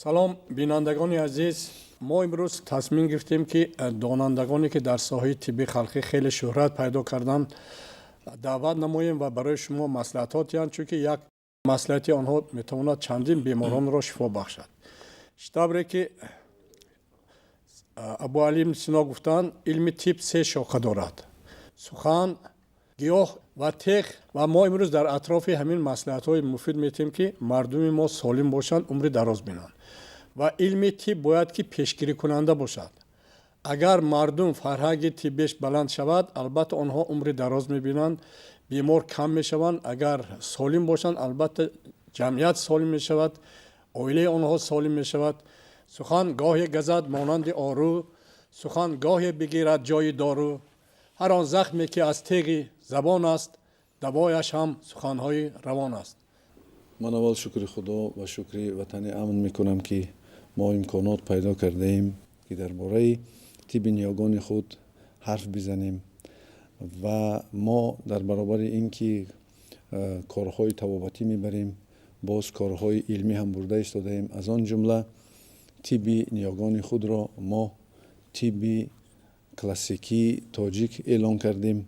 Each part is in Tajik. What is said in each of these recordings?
салом бинандагони азиз, мо имрӯз тасмим гирифтем ки донандагоне ки дар соҳаи тибби халқӣ хеле шӯҳрат пайдо карданд даъват намоем ва барои шумо маслиҳатҳо диҳанд, чунки як маслиҳати онҳо метавонад чандин беморонро шифо бахшад. штабре ки абу Алим Сино гуфтанд, илми тиб се шоха дорад: сухан, гиёҳ ва теғ. ва мо имрӯз дар атрофи ҳамин маслиҳатҳои муфид метем ки мардуми мо солим бошанд, умри дароз бинанд. ва илми тиб бояд ки пешгирикунанда бошад. агар мардум фарҳанги тиббеш баланд шавад, албатта онҳо умри дароз мебинанд, бемор кам мешаванд. агар солим бошанд, албатта ҷамъият солим мешавад, оилаи онҳо солим мешавад. сухан гоҳе газад монанди ору, сухан гоҳе бигирад ҷои дору. ҳар он захме ки аз теғи забон аст, давояш ҳам суханҳои равон аст. ман аввал шукри худо ва шукри ватани амн мекунам ки мо имконот пайдо кардаем ки дар бораи тибби ниёгони худ ҳарф бизанем ва мо дар баробари ин ки корҳои табобатӣ мебарем, боз корҳои илмӣ ҳам бурда истодаем. аз он ҷумла тибби ниёгони худро мо тибби классикии тоҷик эълон кардем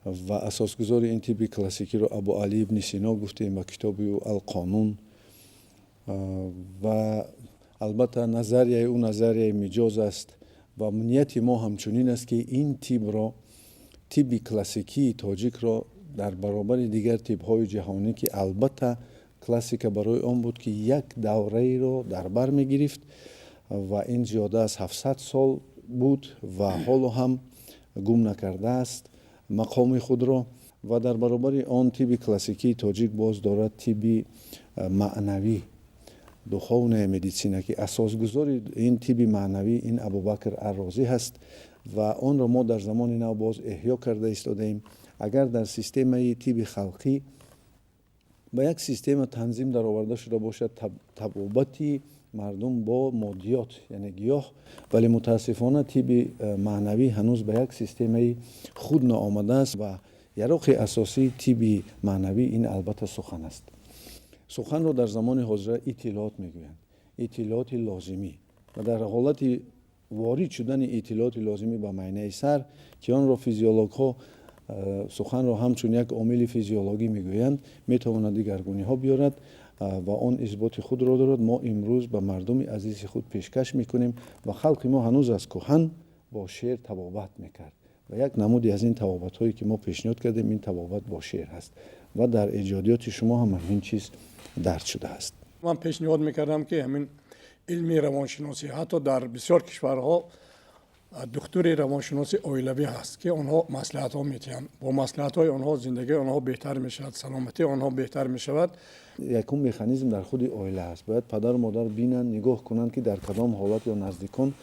ва асосгузори ин тибби классикиро абу Али ибни Сино гуфтем ва китоби ӯ Ал-Қонун. ва албатта назарияи ӯ назарияи миҷоз аст ва нияти мо ҳамчунин аст ки ин тибро, тибби классикии тоҷикро дар баробари дигар тибҳои ҷаҳонӣ ки албатта классика барои он буд ки як давраеро дар бар мегирифт ва ин зиёда аз 700 сол буд ва ҳоло ҳам гум накардааст мақоми худро. ва дар баробари он тибби классикии тоҷик боз дорад тибби маънавӣ, духовная медицина, ки асосгузори ин тибби маънавӣ ин Абубакр Ар-Розӣ ҳаст ва онро мо дар замони нав боз эҳё карда истодаем. агар дар системаи тибби халқӣ ба як система танзим дароварда шуда бошад табобати мардум бо моддиёт, яъне гиёҳ, вале мутаассифона тибби маънавӣ ҳанӯз ба як системаи худ наомадааст ва яроқи асосии тибби маънавӣ ин албатта сухан аст. суханро дар замони ҳозира иттилоот мегӯянд, иттилооти лозимӣ, ва дар ҳолати ворид шудани иттилооти лозимӣ ба майнаи сар ки онро физиологҳо суханро ҳамчун як омили физиологӣ мегӯянд, метавонад дигаргуниҳо биёрад ва он исботи худро дорад. мо имрӯз ба мардуми азизи худ пешкаш мекунем ва халқи мо ҳанӯз аз кӯҳан бо шеър табобат мекард ва як намуди аз ин табобатҳое ки мо пешниҳод кардем, ин табобат бо шеър ҳаст ва дар эҷодиёти шумо ҳам ҳамин чиз дард шудааст. ман пешниҳод мекардам ки ҳамин илми равоншиносӣ ҳатто дар бисёр кишварҳо духтури равоншиноси оилавӣ ҳаст ки онҳо маслиҳатҳо медиҳанд. бо маслиҳатҳои онҳо зиндагии онҳо беҳтар мешавад, саломатии онҳо беҳтар мешавад. якум механизм дар худи оила аст. бояд падару модар бинанд, нигоҳ кунанд ки дар кадом ҳолат ё наздикон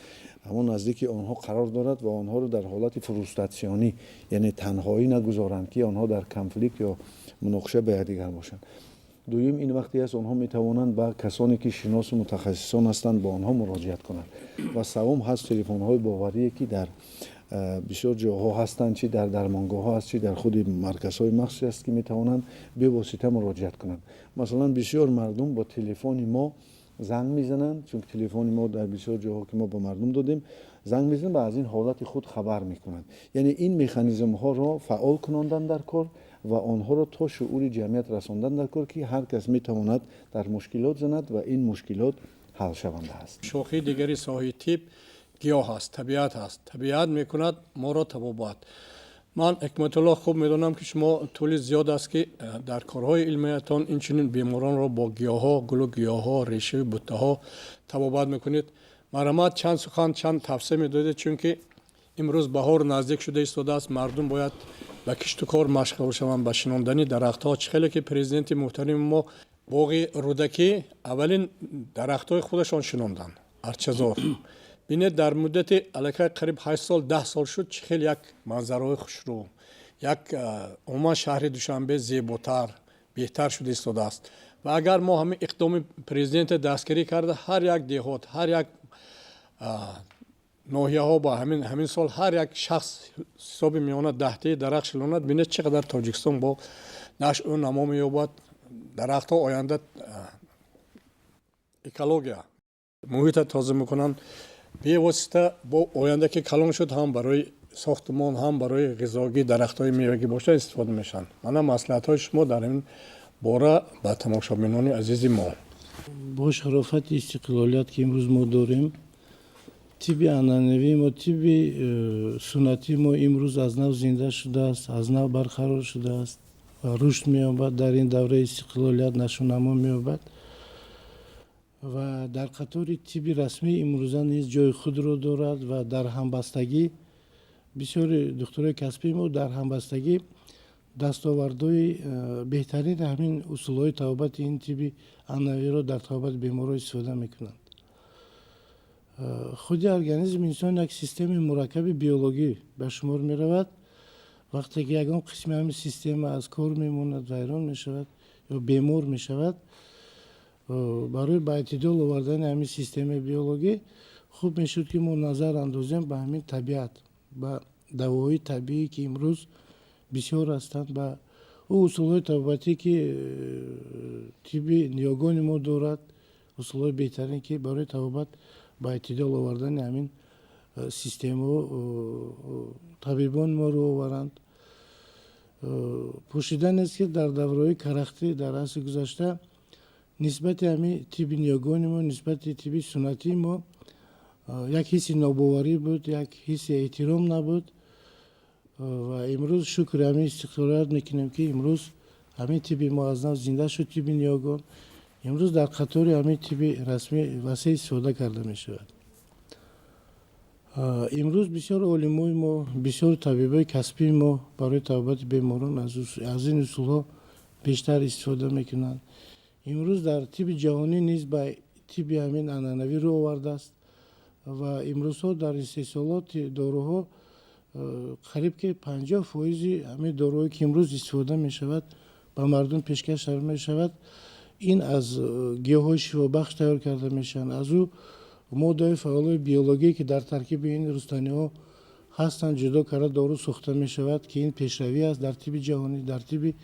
ҳамон наздики онҳо қарор дорад ва онҳоро дар ҳолати фрустратсионӣ, яъне танҳоӣ нагузоранд ки онҳо дар конфликт ё муноқиша ба якдигар бошанд. дуюм ин вақте аст онҳо метавонанд ба касоне ки шиносу мутахассисон ҳастанд ба онҳо муроҷиат кунанд. ва савум ҳаст телефонҳои боварие ки дар бисёр ҷоҳо ҳастанд, чи дар дармонгоҳҳо аст, чи дар худи марказҳои махсусе аст ки метавонанд бевосита муроҷиат кунанд. масалан бисёр мардум бо телефони мо занг мезананд, чунки телефони мо дар бисёр ҷоҳо ки мо ба мардум додем занг мезананд ва аз ин ҳолати худ хабар мекунанд. яъне ин механизмҳоро фаъол кунондан дар кор ва онҳоро то шуъури ҷамъият расондан дар кор ки ҳар кас метавонад дар мушкилот занад ва ин мушкилот ҳал шаванда аст. шохи дигари соҳаи тиб гиёҳ аст, табиат аст. табиат мекунад моро табобат. ман ҳикматулло хуб медонам ки шумо тӯли зиёд аст ки дар корҳои илмиятон инчунин беморонро бо гиёҳҳо, гулу гиёҳҳо, решаи буттаҳо табобат мекунед. марҳамат, чанд сухан, чанд тавсия медодед, чунки имрӯз баҳор наздик шуда истодааст. мардум бояд ба кишту кор машғул шаванд, ба шинондани дарахтҳо. чӣ хеле ки президенти муҳтарими мо боғи рӯдакӣ аввалин дарахтҳои худашон шинонданд, арчазор. бинед дар муддати аллакай қариб 8 сол 10 сол шуд чӣ хел як манзараҳои хушрӯ, як умуман шаҳри Душанбе зеботар, беҳтар шуда истодааст. ва агар мо ҳамин иқдоми президента дастгирӣ карда ҳар як деҳот, ҳар як ноҳияҳо ба ҳамин сол ҳар як шахс ҳисоби меёнад 10 дарахт шилонад, бинед чӣ қадар Тоҷикистон бо нашъу намо меёбад. дарахтҳо оянда экология محیط تازه میکنن به واسطه با آینده که کلان شد هم برای ساختمان هم برای غذاگی درختای میوگی باشه استفاده میشن. من مصلحت های شما در این باره به تماشابینان عزیز ما با شرافت استقلالیت که امروز ما داریم، تیبی انانوی ما تیبی سنتی ما امروز از نو زنده شده است، از نو برقرار شده است و رشد می‌یابد. در این دوره استقلالیت نشونما می‌یابد و در قطار تیبی رسمی امروزه نیز جای خود را دارد و در همبستگی بسیار دکترای کسبی ما در همبستگی دستاوردهای بهترین همین اصولهای طبابت این تیبی انانوی را در طبابت بیماران استفاده میکنند. خود ارگانیسم انسان یک سیستم مرکب بیولوژی به شمار می رود. وقتی که یگان قسم همین سیستم از کار میموند و ویران می شود یا بیمار می شود، برای به اعتدال آوردن همین سیستم بیولوژی خوب می شد که ما نظر اندازیم به همین طبیعت، به دواهای طبیعی که امروز بسیار هستند، به او اصولهای طبابتی که طبی نیاگان ما دارد، اصولهای بهترین که برای طبابت با اعتدال آوردن همین سیستم و طبیبان ما رو آورند. پوشیدن است که در دوره‌های کرختی در عصر گذشته نسبت همین طب نیاگان ما، نسبت طب سنتی ما یک حس ناباوری بود، یک حس احترام نبود و امروز شکر همین استقلالیت میکنیم که امروز همین طب ما از نو زنده شد. طب نیاگان امروز در قطار همین طب رسمی وسیع استفاده کرده می شود. امروز بسیار علمای ما، بسیار طبیبای کسبی ما برای طبابت بیماران از این اصولها بیشتر استفاده میکنند. امروز در طب جهانی نیز به طب همین انانوی رو آورده است و امروز ها در استحصالات داروها قریب که 50% همین داروهایی که امروز استفاده می شود به مردم پیشکش می شود، این از گیاهای شفابخش تیار کرده میشن، از او ماده‌های فعال بیولوژی که در ترکیب این رستنی ها هستند جدا کرده دارو ساخته می شود که این پیشروی است در طب جهانی، در طب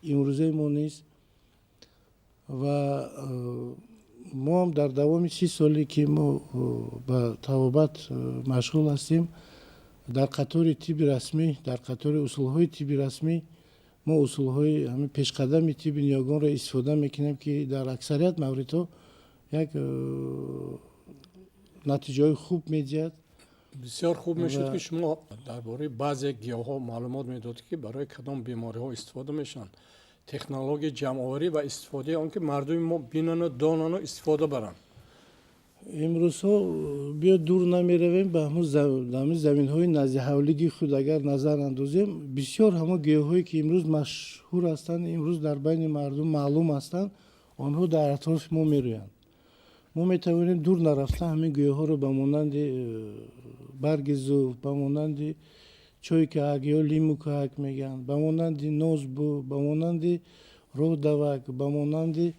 امروزه ما نیست. و ما هم در دوام 30 سالی که ما به طبابت مشغول هستیم، در قطار طب رسمی، در قطار اصولهای طب رسمی ما اصولهای همین پیشقدم طب نیاگان را استفاده میکنیم که در اکثریت موردها یک نتیجه خوب میدهد. بسیار خوب میشد که شما درباره بعضی گیاها معلومات میدادید که برای کدام بیماری ها استفاده میشن، تکنولوژی جمع آوری و استفاده آن که مردم ما بینن و دانن و استفاده برن. امروز ها بیا دور نمی رویم، به همون زمین های نزد حولگی خود اگر نظر اندازیم، بسیار همه گیاهایی که امروز مشهور هستند، امروز در بین مردم معلوم هستند، آنها در اطراف ما می رویند. ما می توانیم دور نرفته همین گیاه ها رو به مانند برگ زوف، به مانند چای کهک یا لیمو کهک میگن، به مانند نوزبو، به مانند رودوک، به مانند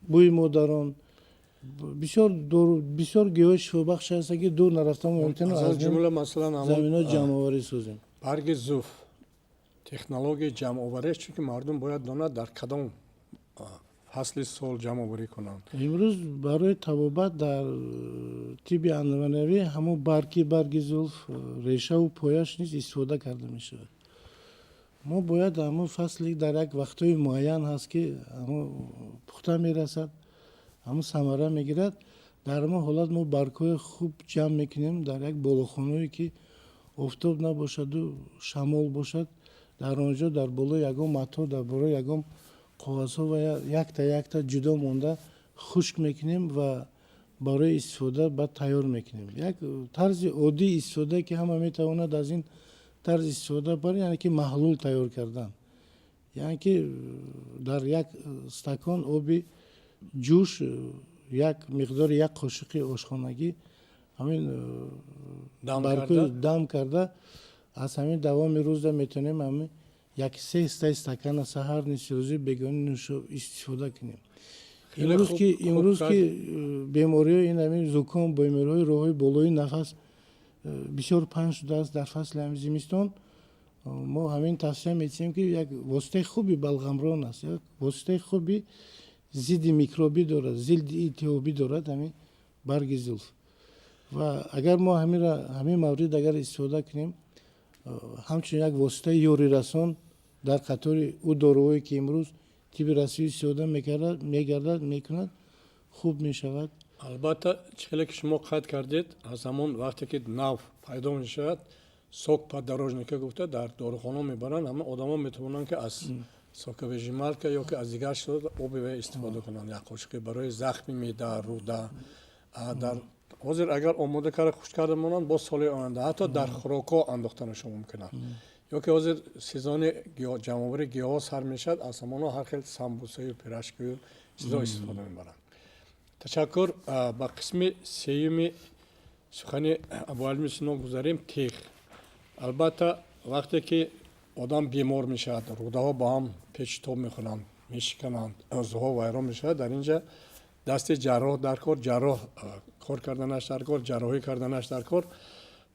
بوی مادران، بسیار گیاه شفابخش هست که دور نرفته ممکنه از جمله مثلا زمین‌ها جمع آوری سازیم. برگ زوف تکنولوژی جمع آوریش چون که مردم باید داند در کدام فصل سال جمع آوری کنند. امروز برای طبابت در طب انانوی همون برگ زلف، ریشه و پایش نیز استفاده کرده می شود. ما باید همون فصلی در یک وقتای معین هست که همون پخته می رسد، همون ثمره می گیرد، در همون حالت ما برگ‌های خوب جمع میکنیم در یک بالاخانه‌ای که آفتاب نباشد و شمال باشد، در آنجا در بالای یگان متا، در بالای یگان قفس‌ها و یک تا جدا مانده خشک میکنیم و برای استفاده بعد تیار میکنیم. یک طرز عادی استفاده که همه میتواند از این طرز استفاده برای یعنی که محلول تیار کردن، یعنی که در یک استکان آب جوش یک مقدار یک قاشق آشخانگی همین دم کرده از همین دوام روز میتونیم همین یک 3 استکان سحر نیست روزی بگانی استفاده کنیم. امروز که بیماری این همین زکام، بیماری راه‌های بالای نفس بسیار پنج شده است در فصل همین زمستان، ما همین توصیه می‌کنیم که یک واسطه خوبی بلغمران است، یک واسطه خوبی ضد میکروبی دارد، ضد التهابی دارد همین برگ زلف. و اگر ما همین مورد اگر استفاده کنیم همچنین یک واسطه یوری رسان در قطار او داروهایی که امروز طب رسمی استفاده میکند خوب میشود. البته چیزی که شما قید کردید از همون وقتی که ناو پیدا میشود سوک подорожника گفته در داروخانه میبرن، اما آدما میتونن که از سوکوژیمالکا یا که از دیگر شده آب استفاده کنن، یا قاشقی برای زخم معده، روده. در حاضر اگر آماده کرده خوش کرده مونن با سال آینده حتی در خوراکا انداختنشون ممکنه. یا که حاضر سیزن جمع‌آوری گیاه سر میشد از همونا هر خیلی سمبوسه و پیراشکی و چیزا استفاده میبرن. تشکر. با قسم سیومی سخنی ابوالعلمی سنو گذاریم تیغ. البته وقتی که آدم بیمار میشد روده ها با هم پیچ تاب میخونن میشکنند عضوها ویران میشد، در اینجا دست جراح در کار، جراح کار کردنش در کار، جراحی کردنش در کار.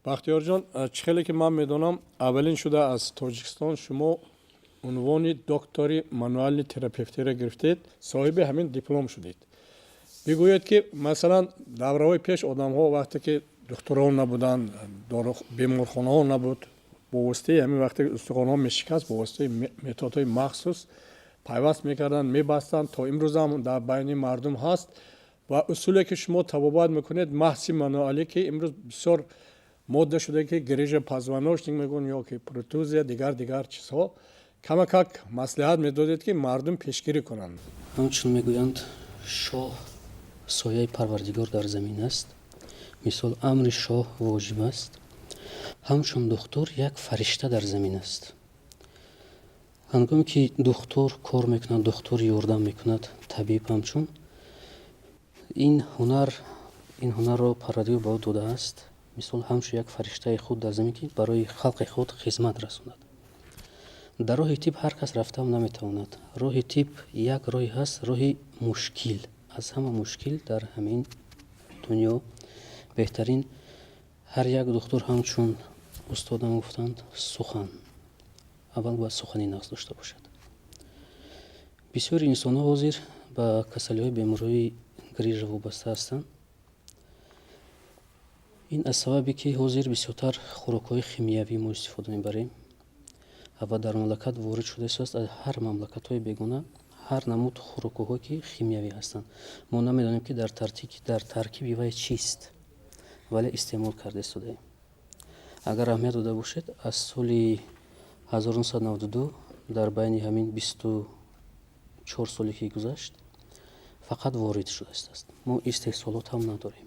بختیار جان چخیلی که من میدونم اولین شده از تاجیکستان شما عنوان دکتری مانوال تراپیوتی را گرفتید، صاحب همین دیپلم شدید. بگوید که مثلا دوره‌های پیش آدم ها وقتی که دکترها نبودن، بیمارخانه ها نبود، با واسطه همین وقتی استخوان ها میشکست با واسطه متدهای مخصوص پیوست میکردن میبستن. تا امروز هم در بین مردم هست و اصولی که شما طبابت میکنید محض مانوالی که امروز بسیار ماده شده که گریژ پزوانوشتینگ میگن یا که پروتوز یا دیگر چیزها کمک مصلحت میدادید که مردم پیشگیری کنند. همچون میگویند شاه سایه پروردگار در زمین است، مثال امر شاه واجب است. همچون دکتر یک فرشته در زمین است. هنگامی که دکتر کار میکند، دکتر یاردم میکند، طبیب همچون این هنر را پروردگار به او داده است. مثال همچون یک فرشته خود در زمین که برای خلق خود خدمت رساند. در راه طب هر کس رفته هم نمیتواند. راه طب یک راه هست، راه مشکل. از همه مشکل در همین دنیا بهترین هر یک دکتر همچون استادم گفتند سخن. اول باید سخنی نقص داشته باشد. بسیار انسان ها حاضر به کسلی های بیماری گریژ وابسته هستند. این از سببی که حاضر بسیارتر خوراک های شیمیایی ما استفاده میبریم و در مملکت وارد شده است. از هر مملکت های بیگانه هر نمود خوراک های که شیمیایی هستند. ما نمیدانیم که در ترکیب وای چیست، ولی استعمال کرده شده. اگر اهمیت داده باشد از سال 1992 در بین همین 24 سالی که گذشت فقط وارد شده است. ما استحصالات هم نداریم.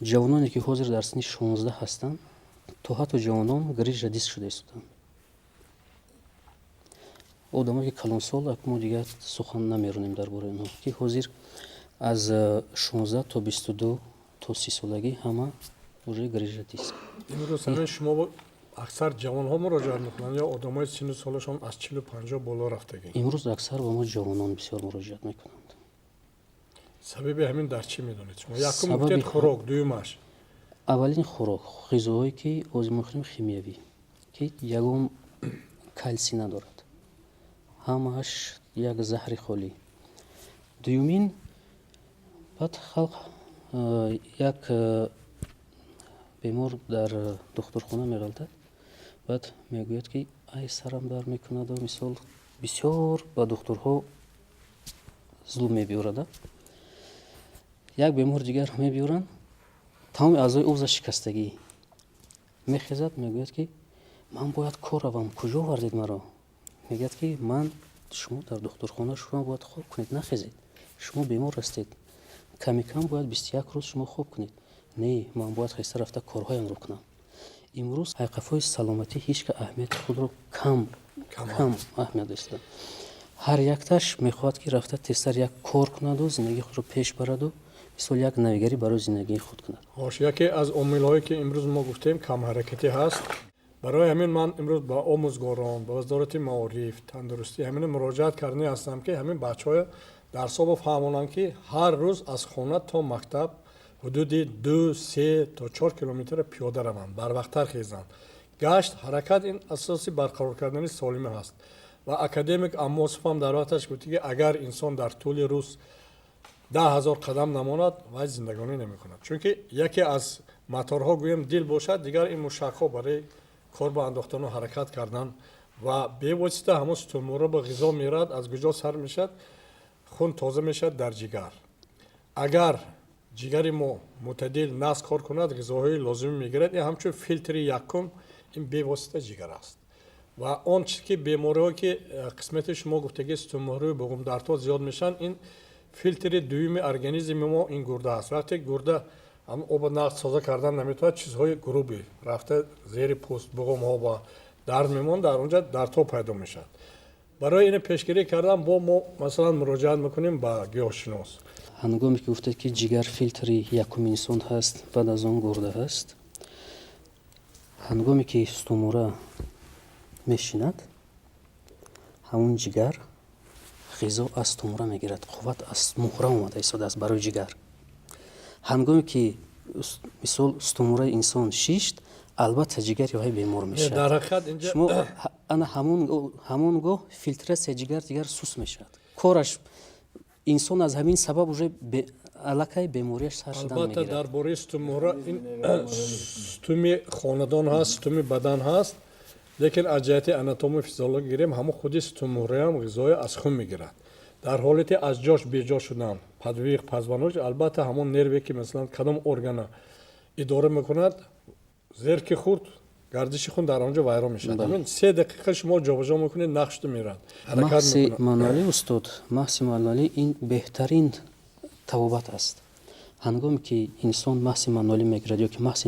جوانانی که حاضر در سن 16 هستند تا حتی جوانان گریژ جدید شده هستند. آدمایی که کلان سال ما دیگر سخن نمیرونیم درباره اونها که حاضر از 16 تا 22 تا 30 سالگی همه уже گریژ جدید است. امروز همین شما با اکثر جوان ها مراجعه میکنند یا آدمای سن سالشون از 40 و 50 بالا رفتگی؟ امروز اکثر با ما جوانان بسیار مراجعت میکنند. سبب همین در چی میدونید شما؟ یکم گفتید خوراک، دومش اولین خوراک غذاهایی که از میخوریم شیمیایی که یگم کلسی ندارد، همش یک زهر خالی. دومین بعد خلق یک بیمار در دکترخانه میغلطد، بعد میگوید که ای سرم در میکند و مثال بسیار با دکترها ظلم میبیورد. یک بیمار دیگر میبیورن تمام اعضای عضو شکستگی میخیزد، میگوید که من باید کار روم، کجا وردید مرا؟ میگوید که من شما در دکترخانه شما باید خوب کنید، نخیزید، شما بیمار هستید، کمی کم باید 21 روز شما خوب کنید. نه، من باید خیسته رفته کارهایم رو کنم. امروز حقیقت‌های سلامتی هیچ که اهمیت خود رو کم اهمیت داشته. هر یکتاش میخواد که رفته تستر یک کار کند و زندگی خود رو پیش برد و مثل یک نویگری برای زندگی خود کند. یکی از عامل‌هایی که امروز ما گفتیم کم حرکتی هست. برای همین من امروز با آموزگاران، با وزارت معارف، تندرستی همین مراجعت کرده هستم که همین بچه‌ها درس‌ها بفهمونن که هر روز از خانه تا مکتب حدود 2 3 تا 4 کیلومتر پیاده روند، بر وقت‌تر خیزند. گشت حرکت این اساسی برقرار کردن سالم است. ва академик Аммосов ҳам дар вақташ гуфти ки агар инсон дар тӯли рӯз 10,000 қадам намонад вай зиндагонӣ намекунад, чунки яке аз моторҳо гӯем дил бошад, дигар ин мушакҳо барои кор ба андохтану ҳаракат кардан ва бевосита ҳамон стумура ба ғизо мерад, аз куҷо сар мешад, хун тоза мешад дар ҷигар. Агар ҷигари мо мутадил нас кор кунад, ғизоҳои лозимӣ мегирад, ин ҳамчун филтри якум ин бевосита ҷигар аст. ва он чиз ки бемориҳо ки қисмати шумо гуфтаги стумурии буғумдардҳо зиёд мешаванд, ин филтри дуюми организми мо ин гурда аст. вақте гурда оба нақд соза кардан наметавонад, чизҳои груби рафта зери пӯст буғумҳо ба дард мемонад, дар онҷа дардҳо пайдо мешавад. барои ин пешгирӣ кардан бо мо масалан муроҷиат мекунем ба гиёҳшинос. ҳангоме ки гуфтед ки ҷигар филтри якум инсон ҳаст, баъд аз он гурда ҳаст, ҳангоме ки стумура мешинад, ҳамун ҷигар ғизо аз стумура мегирад, қувват аз муҳра омада истодаст барои ҷигар. ҳангоме ки мисол стумураи инсон шишт, албатта ҷигари вай бемор мешавад. дар ҳақиқат инҷа шумо ана ҳамон гоҳ филтрасияи ҷигар дигар сус мешавад. кораш инсон аз ҳамин сабаб уже аллакай беморияш сар шудан албатта мегирад. дар бораи стумура ин стуми хонадон ҳаст, стуми бадан ҳаст, лекин аз ҷиҳати анатоми физиология гирем, ҳамон худи стумураам ғизое аз хун мегирад. дар ҳолати аз ҷош беҷо шудан, падвиқ, пазваноҷ, албатта ҳамон нерве ки масалан кадом органа идора мекунад, зер ки хурд, гардиши хун дар онҷо вайрон мешавад. ҳамин 3 дақиқа шумо ҷобаҷо мекунед, нақшто мерад, ҳаракат маҳси мекунад. мануалӣ устод, маҳси мануалӣ ин беҳтарин табобат аст. ҳангоме ки инсон маҳси мануалӣ мегирад ё ки маҳси